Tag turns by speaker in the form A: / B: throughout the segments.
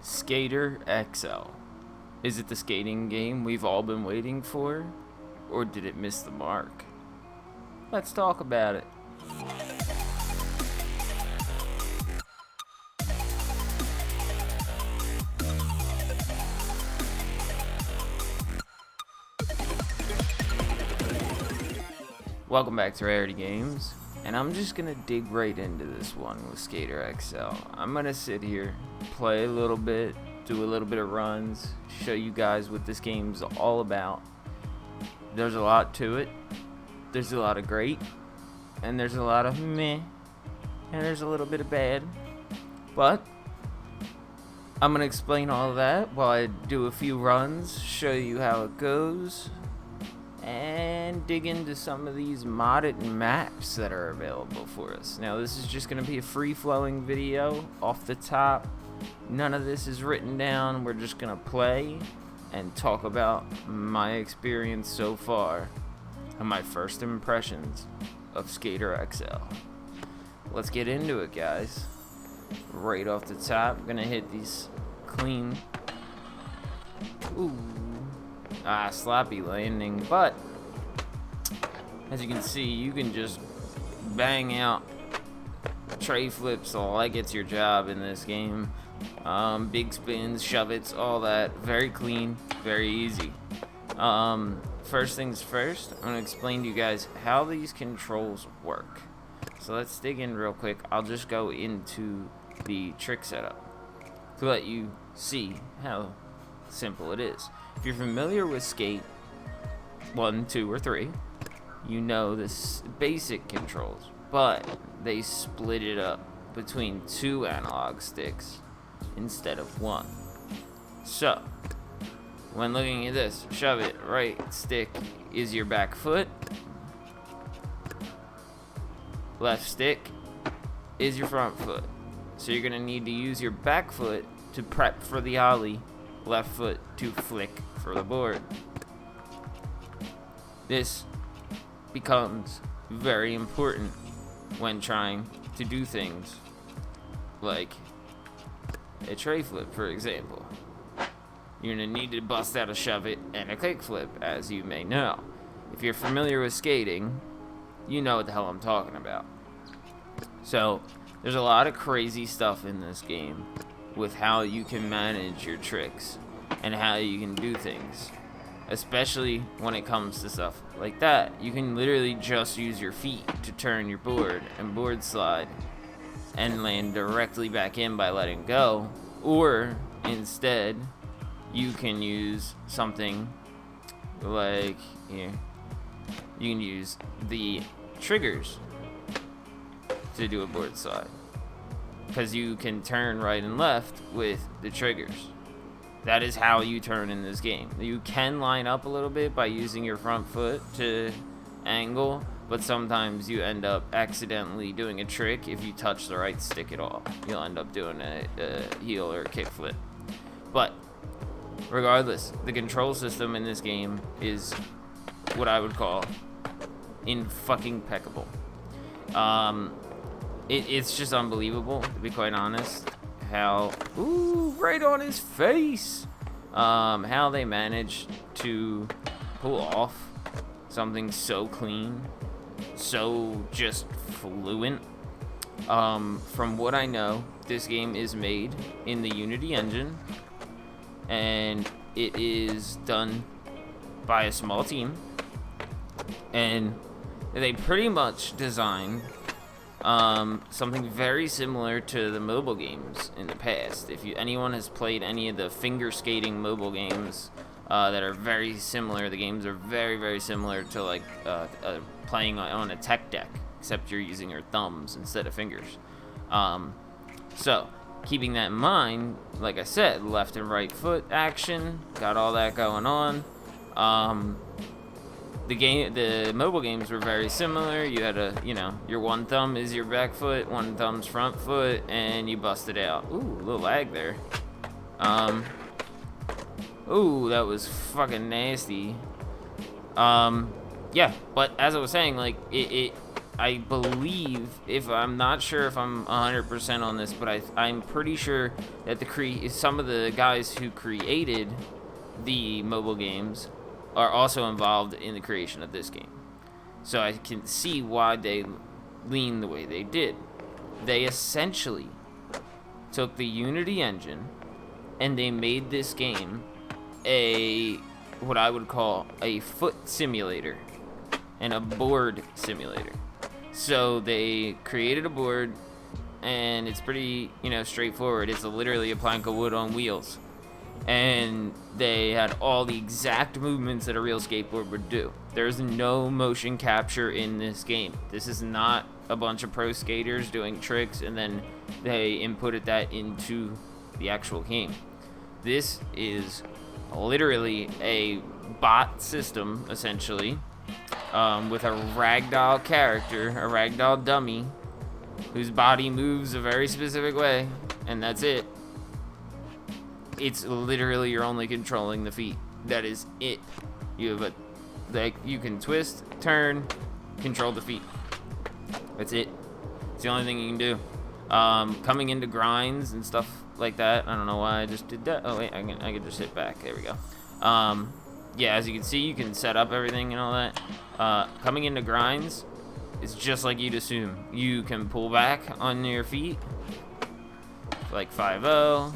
A: Skater XL. Is it the skating game we've all been waiting for? Or did it miss the mark? Let's talk about it. Welcome back to Rarity Games, and I'm just gonna dig right into this one with Skater XL. I'm gonna sit here, play a little bit, do a little bit of runs, show you guys what this game's all about. There's a lot to it. There's a lot of great, and there's a lot of meh, and there's a little bit of bad. But I'm gonna explain all of that while I do a few runs, show you how it goes, and dig into some of these modded maps that are available for us. Now, this is just going to be a free-flowing video off the top. None of this is written down. We're just going to play and talk about my experience so far and my first impressions of Skater XL. Let's get into it, guys. Right off the top, I'm going to hit these clean. Ooh. Sloppy landing, but as you can see, you can just bang out tray flips like it's your job in this game. Big spins, shove it's, all that. Very clean, very easy. First things first, I'm gonna explain to you guys how these controls work. So let's dig in real quick. I'll just go into the trick setup to let you see how simple it is. If you're familiar with Skate 1, 2, or 3, you know this basic controls, but they split it up between 2 analog sticks instead of 1. So, when looking at this, shove it, right stick is your back foot, left stick is your front foot. So you're gonna need to use your back foot to prep for the ollie, left foot to flick for the board. This becomes very important when trying to do things like a tray flip, for example. You're gonna need to bust out a shove it and a kick flip, as you may know. If you're familiar with skating, you know what the hell I'm talking about. So there's a lot of crazy stuff in this game with how you can manage your tricks and how you can do things, especially when it comes to stuff like that. You can literally just use your feet to turn your board and board slide and land directly back in by letting go, or instead you can use something like here. You can use the triggers to do a board slide, because you can turn right and left with the triggers. That is how you turn in this game. You can line up a little bit by using your front foot to angle, but sometimes you end up accidentally doing a trick if you touch the right stick at all. You'll end up doing a heel or a kick flip. But regardless, the control system in this game is what I would call in-fucking-peccable. It's just unbelievable, to be quite honest, how, ooh, right on his face, how they managed to pull off something so clean, so just fluent. From what I know, this game is made in the Unity engine, and it is done by a small team, and they pretty much designed something very similar to the mobile games in the past. If anyone has played any of the finger skating mobile games that are very similar, the games are very, very similar to like playing on a tech deck, except you're using your thumbs instead of fingers. So, keeping that in mind, like I said, left and right foot action, got all that going on. The mobile games were very similar. You had your one thumb is your back foot, one thumb's front foot, and you bust it out. Ooh, a little lag there. Ooh, that was fucking nasty. Yeah, but as I was saying, like, it I believe, if I'm not sure if I'm 100% on this, but I'm pretty sure that some of the guys who created the mobile games are also involved in the creation of this game. So I can see why they lean the way they did. They essentially took the Unity engine and they made this game what I would call a foot simulator and a board simulator. So they created a board, and it's pretty, straightforward. It's literally a plank of wood on wheels. And they had all the exact movements that a real skateboard would do. There's no motion capture in this game. This is not a bunch of pro skaters doing tricks and then they inputted that into the actual game. This is literally a bot system, essentially, with a ragdoll character, a ragdoll dummy, whose body moves a very specific way, and that's it. It's literally you're only controlling the feet. That is it. You have you can twist, turn, control the feet. That's it. It's the only thing you can do. Coming into grinds and stuff like that. I don't know why I just did that. Oh wait, I can just hit back. There we go. Yeah, as you can see, you can set up everything and all that. Coming into grinds, it's just like you'd assume. You can pull back on your feet, like 5-0.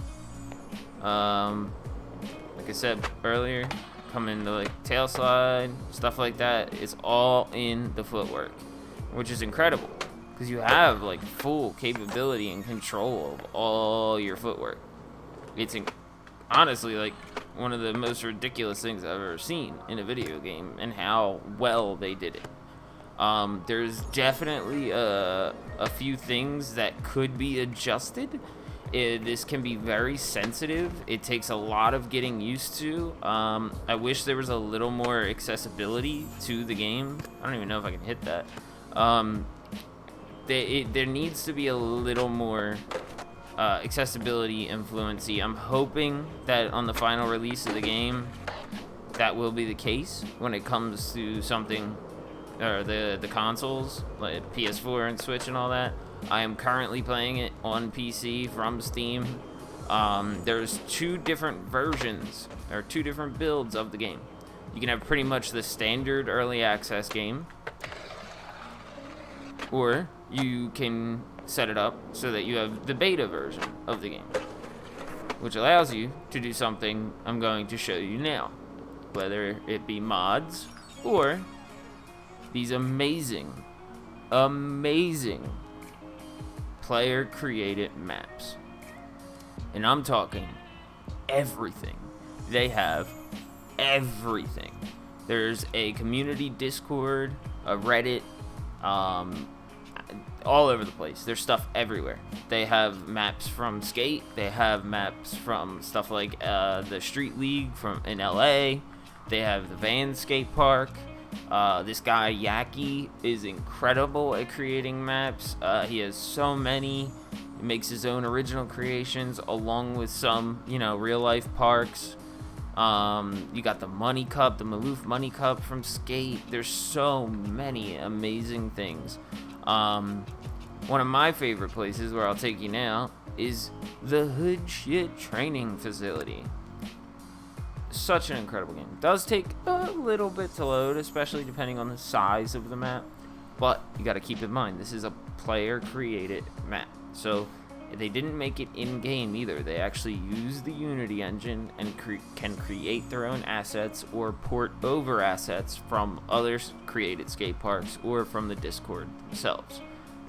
A: Like I said earlier, come into like tail slide, stuff like that. It's all in the footwork, which is incredible because you have like full capability and control of all your footwork. It's honestly like one of the most ridiculous things I've ever seen in a video game, and how well they did it. There's definitely a few things that could be adjusted. This can be very sensitive. It takes a lot of getting used to. I wish there was a little more accessibility to the game. I don't even know if I can hit that. There needs to be a little more accessibility and fluency. I'm hoping that on the final release of the game, that will be the case when it comes to something, or the consoles, like PS4 and Switch and all that. I am currently playing it on PC from Steam. There's two different versions, or two different builds of the game. You can have pretty much the standard early access game, or you can set it up so that you have the beta version of the game, which allows you to do something I'm going to show you now, whether it be mods or these amazing player created maps. And I'm talking everything. They have everything. There's a community Discord, a Reddit, all over the place. There's stuff everywhere. They have maps from Skate. They have maps from stuff like the Street League in LA. They have the Van Skate Park. This guy Yaki is incredible at creating maps. He has so many. He makes his own original creations along with some, real life parks. You got the Money Cup, the Maloof Money Cup from Skate. There's so many amazing things. One of my favorite places where I'll take you now is the Hood Shit Training Facility. Such an incredible game. It does take a little bit to load, especially depending on the size of the map, but you got to keep in mind this is a player created map, so they didn't make it in game either. They actually use the Unity engine and can create their own assets or port over assets from other created skate parks or from the Discord themselves.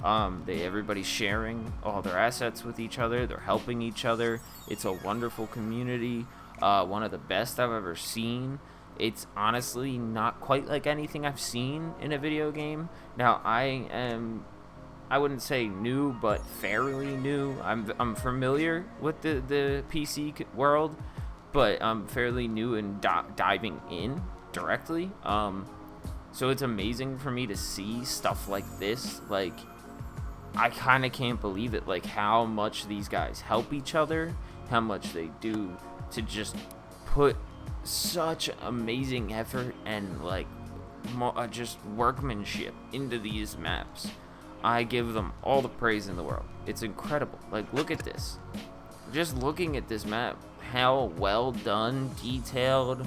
A: Everybody's sharing all their assets with each other. They're helping each other. It's a wonderful community. One of the best I've ever seen. It's honestly not quite like anything I've seen in a video game. Now, I wouldn't say new, but fairly new. I'm familiar with the PC world, but I'm fairly new in diving in directly. So it's amazing for me to see stuff like this. Like, I kind of can't believe it, like how much these guys help each other, how much they do to just put such amazing effort and like just workmanship into these maps. I give them all the praise in the world. It's incredible. Like, look at this. Just looking at this map, how well done, detailed.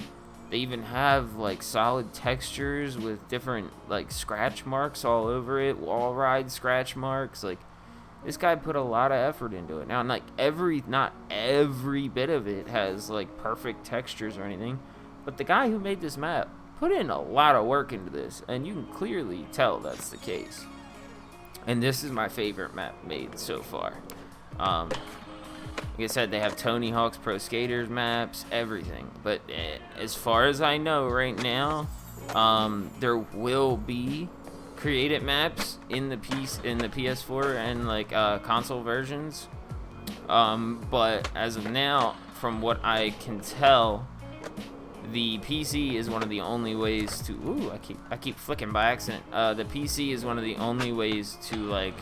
A: They even have like solid textures with different like scratch marks all over it, wall ride scratch marks. Like, this guy put a lot of effort into it. Now, like, not every bit of it has like perfect textures or anything, but the guy who made this map put in a lot of work into this, and you can clearly tell that's the case. And this is my favorite map made so far. Like I said, they have Tony Hawk's Pro Skaters maps, everything. But as far as I know right now, there will be created maps in the PS4 and like console versions. But as of now, from what I can tell, the PC is one of the only ways to. Ooh, I keep flicking by accident. The PC is one of the only ways to like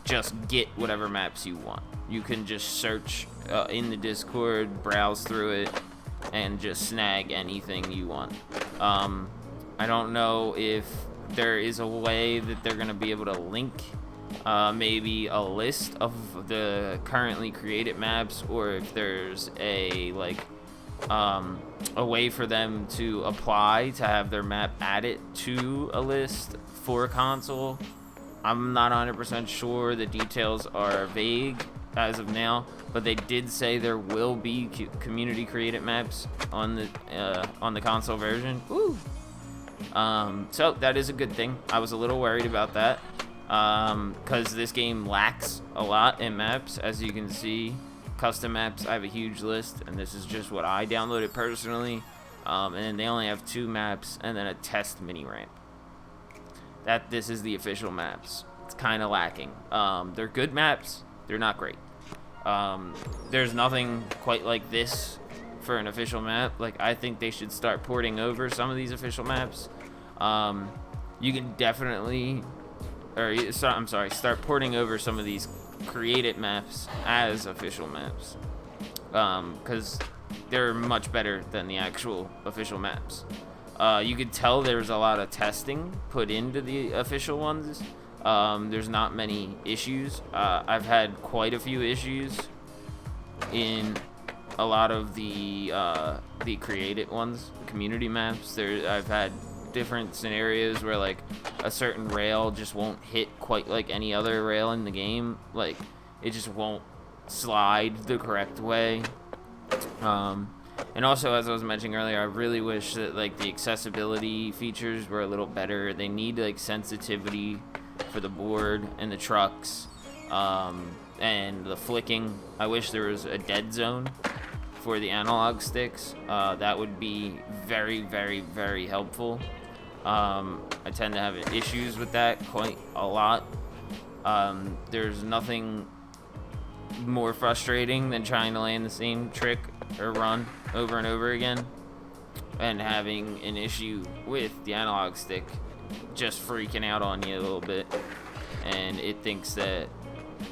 A: just get whatever maps you want. You can just search in the Discord, browse through it, and just snag anything you want. I don't know if there is a way that they're gonna be able to link maybe a list of the currently created maps, or if there's a like a way for them to apply to have their map added to a list for console. I'm not 100% sure. The details are vague as of now, but they did say there will be community created maps on the console version. Woo! So that is a good thing. I was a little worried about that because this game lacks a lot in maps, as you can see. Custom maps, I have a huge list, and this is just what I downloaded personally. And then they only have 2 maps and then a test mini ramp. This is the official maps. It's kind of lacking. They're good maps. They're not great. There's nothing quite like this for an official map. Like, I think they should start porting over some of these official maps. You can definitely, start porting over some of these created maps as official maps, because they're much better than the actual official maps. You could tell there's a lot of testing put into the official ones. There's not many issues. I've had quite a few issues in a lot of the created ones, community maps. I've had different scenarios where like a certain rail just won't hit quite like any other rail in the game. Like, it just won't slide the correct way. And also, as I was mentioning earlier, I really wish that like the accessibility features were a little better. They need like sensitivity for the board and the trucks, and the flicking. I wish there was a dead zone for the analog sticks. That would be very, very, very helpful. I tend to have issues with that quite a lot. There's nothing more frustrating than trying to land the same trick or run over and over again and having an issue with the analog stick just freaking out on you a little bit, and it thinks that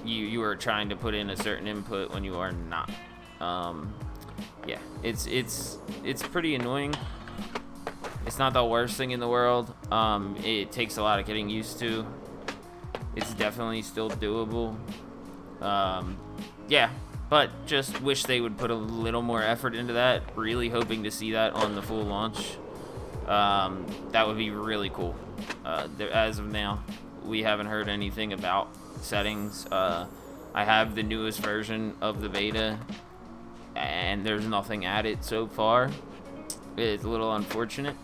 A: you are trying to put in a certain input when you are not. Yeah, it's pretty annoying. It's not the worst thing in the world. It takes a lot of getting used to. It's definitely still doable. Yeah, but just wish they would put a little more effort into that. Really hoping to see that on the full launch. That would be really cool. As of now, we haven't heard anything about settings. I have the newest version of the beta, and there's nothing added so far. It's a little unfortunate.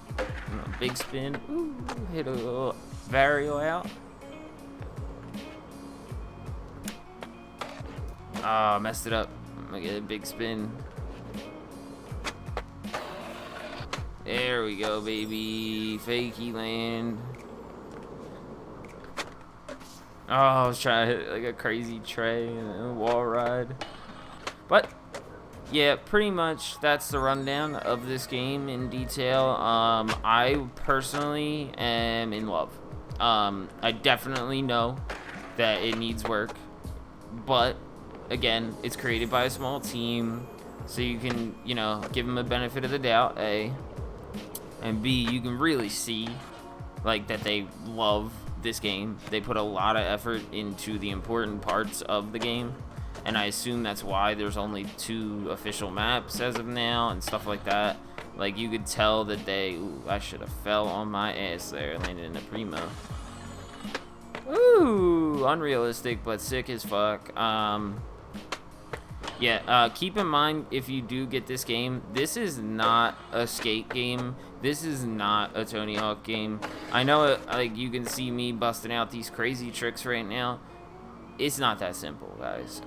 A: Big spin. Ooh, hit a little Vario out. Oh, messed it up. I'm gonna get a big spin. There we go, baby. Fakey land. Oh, I was trying to hit like a crazy tray and a wall ride. But yeah, pretty much that's the rundown of this game in detail. I personally am in love. I definitely know that it needs work, but again, it's created by a small team, so you can, give them a benefit of the doubt, A. And B, you can really see like that they love this game. They put a lot of effort into the important parts of the game, and I assume that's why there's only 2 official maps as of now and stuff like that. Like, you could tell that they... Ooh, I should have fell on my ass there. Landed in a primo. Ooh, unrealistic, but sick as fuck. Yeah, keep in mind, if you do get this game, this is not a skate game. This is not a Tony Hawk game. I know it, like, you can see me busting out these crazy tricks right now. It's not that simple, guys.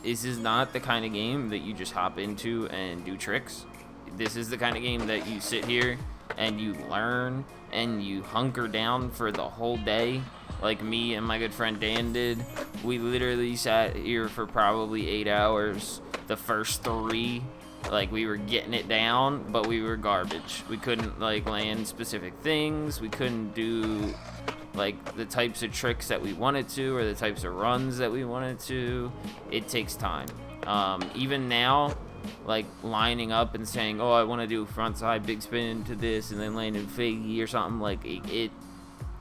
A: This is not the kind of game that you just hop into and do tricks. This is the kind of game that you sit here and you learn and you hunker down for the whole day, like me and my good friend Dan did. We literally sat here for probably 8 hours. The first 3, like, we were getting it down, but we were garbage. We couldn't, like, land specific things. We couldn't do, like, the types of tricks that we wanted to, or the types of runs that we wanted to. It takes time. Even now, like, lining up and saying, oh, I want to do frontside big spin to this and then land in figgy or something, like, it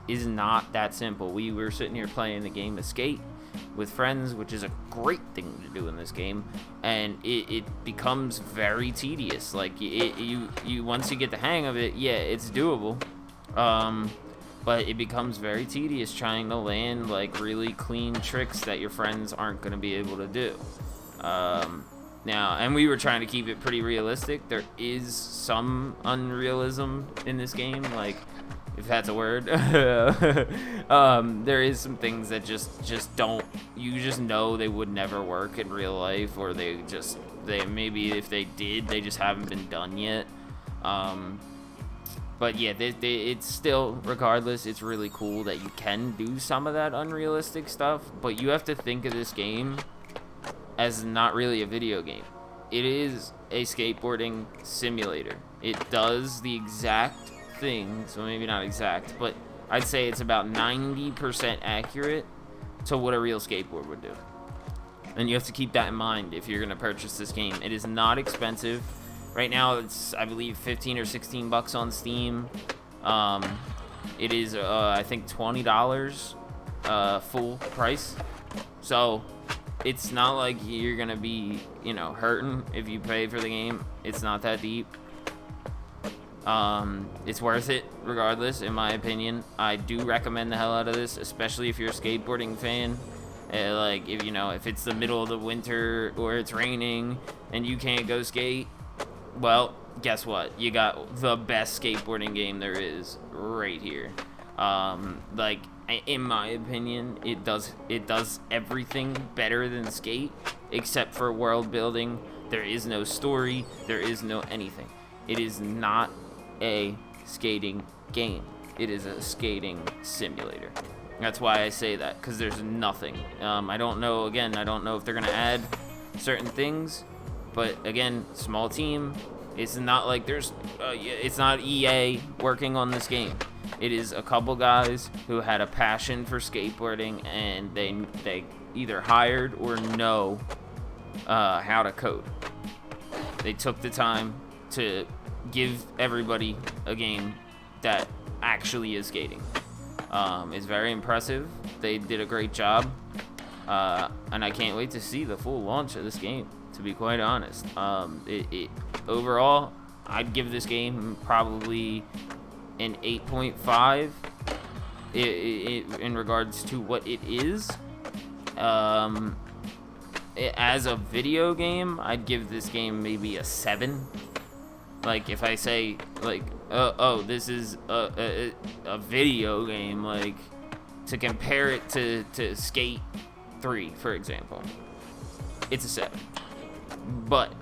A: is not that simple. We were sitting here playing the game of Skate with friends, which is a great thing to do in this game, and it becomes very tedious. Like, you once you get the hang of it, yeah, it's doable, but it becomes very tedious trying to land, like, really clean tricks that your friends aren't going to be able to do. Now, and we were trying to keep it pretty realistic. There is some unrealism in this game, like, if that's a word. There is some things that just don't, you just know they would never work in real life, or they maybe if they did, they just haven't been done yet. But yeah, it's still, regardless, it's really cool that you can do some of that unrealistic stuff, but you have to think of this game as not really a video game. It is a skateboarding simulator. It does the exact thing, so maybe not exact, but I'd say it's about 90% accurate to what a real skateboard would do. And you have to keep that in mind if you're going to purchase this game. It is not expensive. Right now, it's, I believe, 15 or 16 bucks on Steam. It is, I think, $20 full price. So it's not like you're gonna be, you know, hurting if you pay for the game. It's not that deep. It's worth it regardless, in my opinion. I do recommend the hell out of this, especially if you're a skateboarding fan. Like, if, you know, if it's the middle of the winter or it's raining and you can't go skate, well, guess what? You got the best skateboarding game there is right here. Like, in my opinion, it does everything better than Skate, except for world building. There is no story. There is no anything. It is not a skating game. It is a skating simulator. That's why I say that, because there's nothing. I don't know, again, I don't know if they're going to add certain things, but again, small team. It's not like there's, it's not EA working on this game. It is a couple guys who had a passion for skateboarding, and they either hired or know how to code. They took the time to give everybody a game that actually is skating. It's very impressive. They did a great job, and I can't wait to see the full launch of this game, to be quite honest. Overall, I'd give this game probably an 8.5 in regards to what it is. As a video game, I'd give this game maybe a 7. Like, if I say, like, oh, this is a video game, like, to compare it to Skate 3, for example, it's a 7. But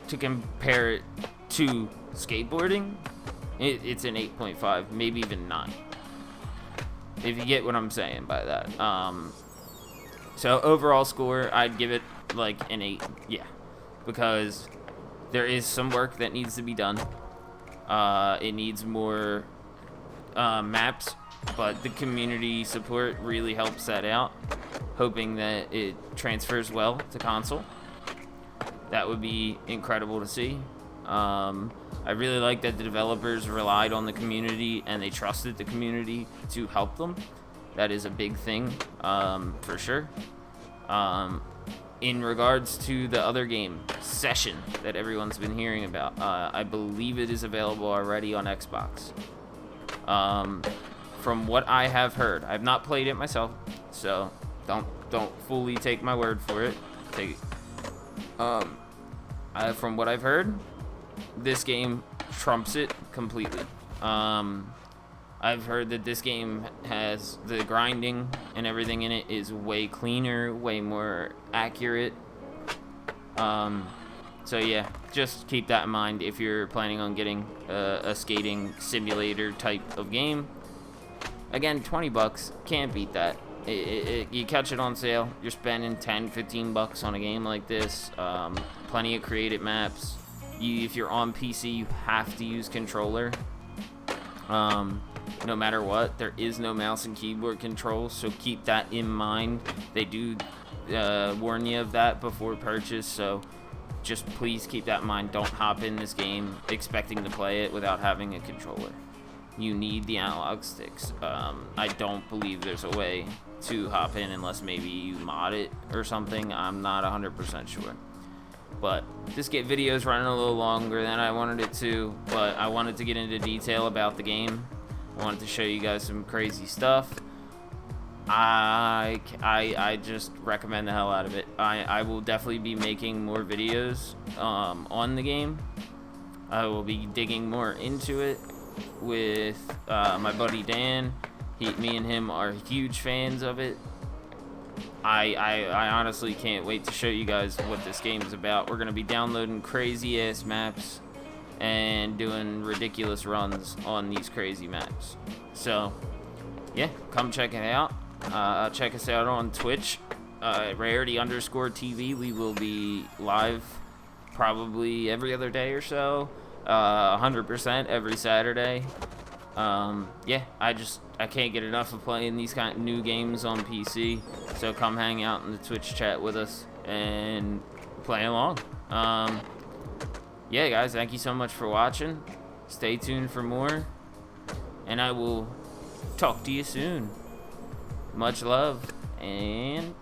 A: to compare it to skateboarding, it's an 8.5, maybe even 9. If you get what I'm saying by that. So overall score, I'd give it like an 8, yeah, because there is some work that needs to be done. It needs more maps, but the community support really helps that out, hoping that it transfers well to console. That would be incredible to see. I really like that the developers relied on the community and they trusted the community to help them. That is a big thing, for sure. In regards to the other game, Session, that everyone's been hearing about, I believe it is available already on Xbox. From what I have heard, I've not played it myself, so don't fully take my word for it. From what I've heard, this game trumps it completely. I've heard that this game has the grinding and everything in it is way cleaner, way more accurate. So yeah, just keep that in mind if you're planning on getting a skating simulator type of game. Again, $20, can't beat that. You catch it on sale, you're spending $10-15 on a game like this. Plenty of creative maps. If you're on PC, you have to use controller. No matter what, there is no mouse and keyboard control, so keep that in mind. They do warn you of that before purchase, so just please keep that in mind. Don't hop in this game expecting to play it without having a controller. You need the analog sticks. I don't believe there's a way to hop in unless maybe you mod it or something. I'm not 100% sure. But this video is running a little longer than I wanted it to, but I wanted to get into detail about the game. I wanted to show you guys some crazy stuff. I just recommend the hell out of it. I will definitely be making more videos on the game. I will be digging more into it with my buddy Dan. Me and him are huge fans of it. I honestly can't wait to show you guys what this game is about. We're going to be downloading crazy ass maps and doing ridiculous runs on these crazy maps. So yeah, come check it out. Check us out on Twitch, Rarity_TV. We will be live probably every other day or so, 100% every Saturday. Yeah, I can't get enough of playing these kind of new games on PC, so come hang out in the Twitch chat with us and play along. Yeah, guys, thank you so much for watching. Stay tuned for more, and I will talk to you soon. Much love, and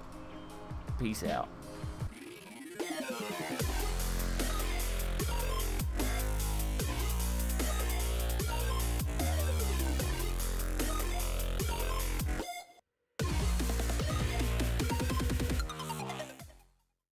A: peace out.